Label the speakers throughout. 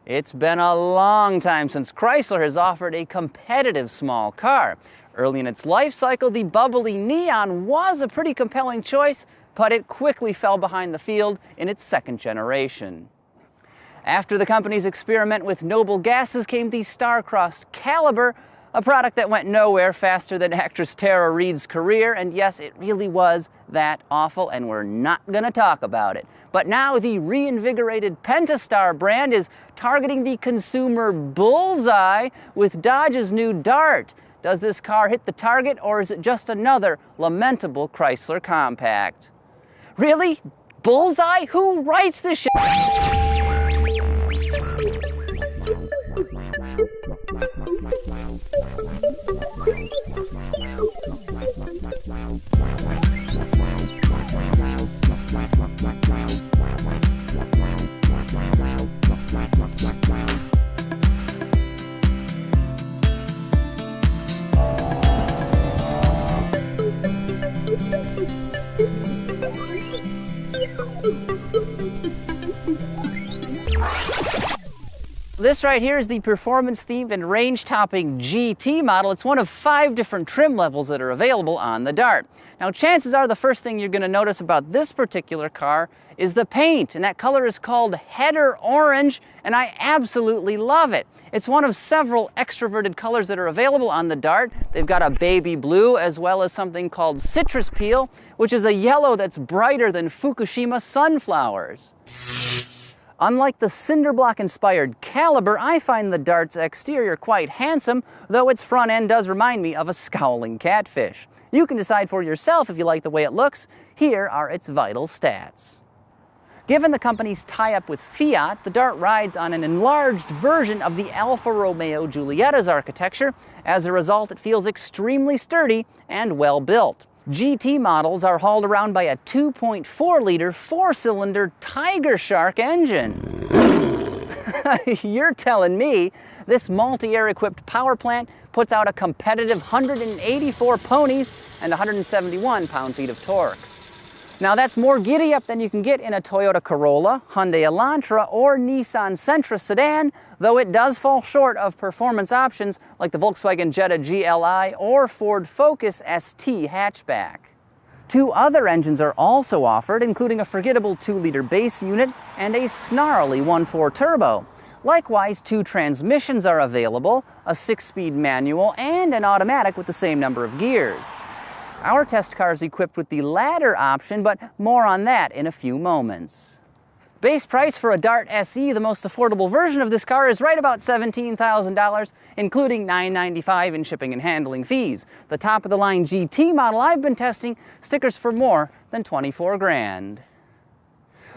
Speaker 1: It's been a long time since Chrysler has offered a competitive small car. Early in its life cycle, the bubbly Neon was a pretty compelling choice, but it quickly fell behind the field in its second generation. After the company's experiment with noble gases came the star-crossed Caliber, a product that went nowhere faster than actress Tara Reid's career, and yes, it really was that awful, and we're not gonna talk about it. But now the reinvigorated Pentastar brand is targeting the consumer bullseye with Dodge's new Dart. Does this car hit the target, or is it just another lamentable Chrysler compact? Really? Bullseye? Who writes this shit? This right here is the performance-themed and range-topping GT model. It's one of 5 different trim levels that are available on the Dart. Now, chances are the first thing you're going to notice about this particular car is the paint, and that color is called Header Orange, and I absolutely love it. It's one of several extroverted colors that are available on the Dart. They've got a baby blue as well as something called citrus peel, which is a yellow that's brighter than Fukushima sunflowers. Unlike the cinderblock-inspired Caliber, I find the Dart's exterior quite handsome, though its front end does remind me of a scowling catfish. You can decide for yourself if you like the way it looks. Here are its vital stats. Given the company's tie-up with Fiat, the Dart rides on an enlarged version of the Alfa Romeo Giulietta's architecture. As a result, it feels extremely sturdy and well-built. GT models are hauled around by a 2.4-liter 4-cylinder Tiger Shark engine. You're telling me this multi-air equipped power plant puts out a competitive 184 ponies and 171 pound-feet of torque. Now that's more giddy-up than you can get in a Toyota Corolla, Hyundai Elantra, or Nissan Sentra sedan, though it does fall short of performance options like the Volkswagen Jetta GLI or Ford Focus ST hatchback. 2 other engines are also offered, including a forgettable 2-liter base unit and a snarly 1.4 turbo. Likewise, 2 transmissions are available, a 6-speed manual and an automatic with the same number of gears. Our test car is equipped with the latter option, but more on that in a few moments. Base price for a Dart SE, the most affordable version of this car, is right about $17,000, including $995 in shipping and handling fees. The top-of-the-line GT model I've been testing stickers for more than 24 grand.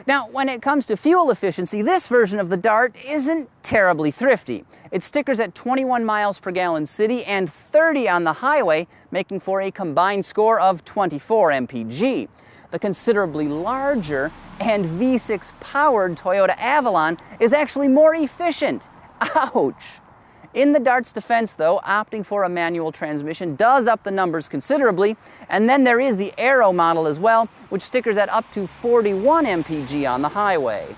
Speaker 1: Now, when it comes to fuel efficiency, this version of the Dart isn't terribly thrifty. It stickers at 21 miles per gallon city and 30 on the highway, making for a combined score of 24 mpg. The considerably larger and V6-powered Toyota Avalon is actually more efficient. Ouch! In the Dart's defense, though, opting for a manual transmission does up the numbers considerably, and then there is the Aero model as well, which stickers at up to 41 mpg on the highway.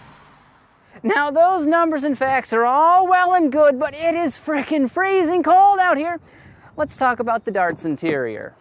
Speaker 1: Now, those numbers and facts are all well and good, but it is frickin' freezing cold out here. Let's talk about the Dart's interior.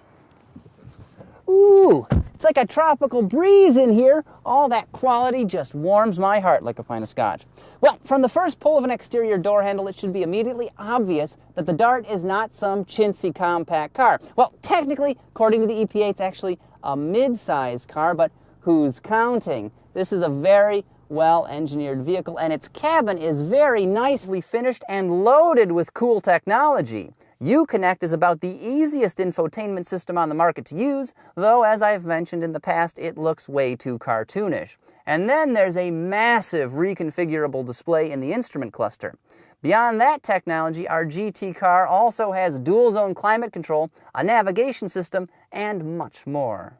Speaker 1: Ooh, it's like a tropical breeze in here. All that quality just warms my heart like a pint of scotch. Well, from the first pull of an exterior door handle, it should be immediately obvious that the Dart is not some chintzy compact car. Well, technically, according to the EPA, it's actually a mid-size car, but who's counting? This is a very well-engineered vehicle, and its cabin is very nicely finished and loaded with cool technology. Uconnect is about the easiest infotainment system on the market to use, though, as I've mentioned in the past, it looks way too cartoonish. And then there's a massive reconfigurable display in the instrument cluster. Beyond that technology, our GT car also has dual-zone climate control, a navigation system, and much more.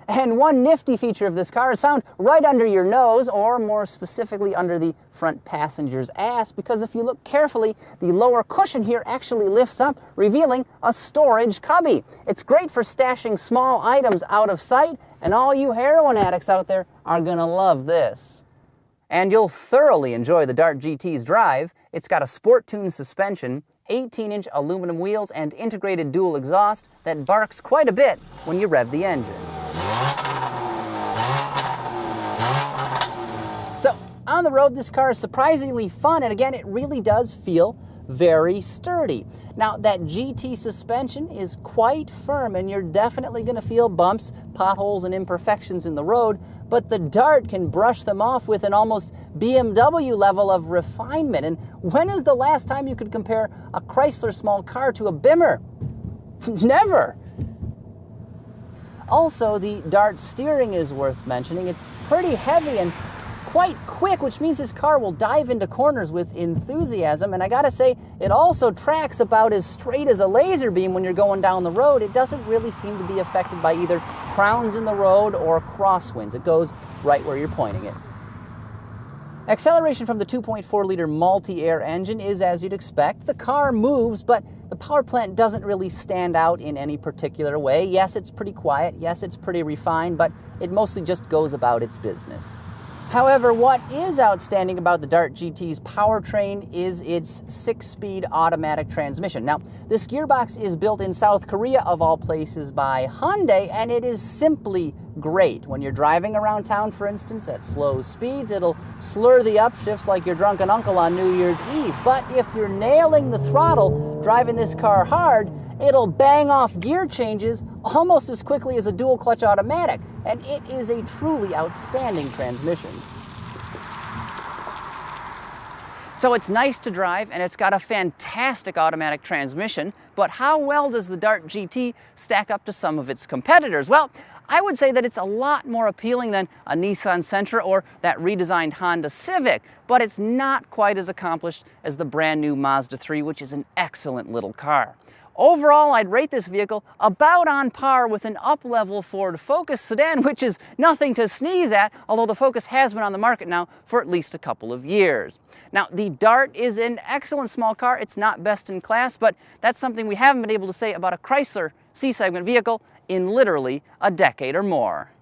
Speaker 1: And one nifty feature of this car is found right under your nose, or more specifically under the front passenger's ass, because if you look carefully, the lower cushion here actually lifts up, revealing a storage cubby. It's great for stashing small items out of sight, and all you heroin addicts out there are gonna love this. And you'll thoroughly enjoy the Dart GT's drive. It's got a sport-tuned suspension, 18-inch aluminum wheels, and integrated dual exhaust that barks quite a bit when you rev the engine. So, on the road, this car is surprisingly fun, and again, it really does feel very sturdy. Now, that GT suspension is quite firm, and you're definitely going to feel bumps, potholes, and imperfections in the road, but the Dart can brush them off with an almost BMW level of refinement. And when is the last time you could compare a Chrysler small car to a Bimmer? Never! Also, the Dart steering is worth mentioning. It's pretty heavy and quite quick, which means this car will dive into corners with enthusiasm, and I gotta say, it also tracks about as straight as a laser beam when you're going down the road. It doesn't really seem to be affected by either crowns in the road or crosswinds. It goes right where you're pointing it. Acceleration from the 2.4-liter multi-air engine is as you'd expect. The car moves, but the power plant doesn't really stand out in any particular way. Yes, it's pretty quiet. Yes, it's pretty refined, but it mostly just goes about its business. However, what is outstanding about the Dart GT's powertrain is its 6-speed automatic transmission. Now, this gearbox is built in South Korea, of all places, by Hyundai, and it is simply great. When you're driving around town, for instance, at slow speeds, it'll slur the upshifts like your drunken uncle on New Year's Eve. But if you're nailing the throttle, driving this car hard, it'll bang off gear changes almost as quickly as a dual clutch automatic, and it is a truly outstanding transmission. So it's nice to drive, and it's got a fantastic automatic transmission, but how well does the Dart GT stack up to some of its competitors? Well, I would say that it's a lot more appealing than a Nissan Sentra or that redesigned Honda Civic, but it's not quite as accomplished as the brand new Mazda 3, which is an excellent little car. Overall, I'd rate this vehicle about on par with an up-level Ford Focus sedan, which is nothing to sneeze at, although the Focus has been on the market now for at least a couple of years. Now, the Dart is an excellent small car. It's not best in class, but that's something we haven't been able to say about a Chrysler C-segment vehicle in literally a decade or more.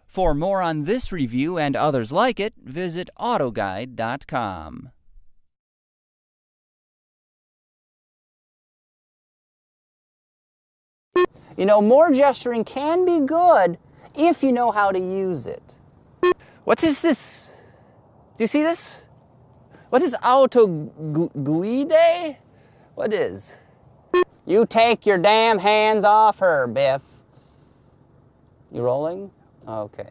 Speaker 1: For more on this review and others like it, visit autoguide.com. You know, more gesturing can be good if you know how to use it. What is this? Do you see this? What is autoguide? What is? You take your damn hands off her, Biff. You rolling? Okay.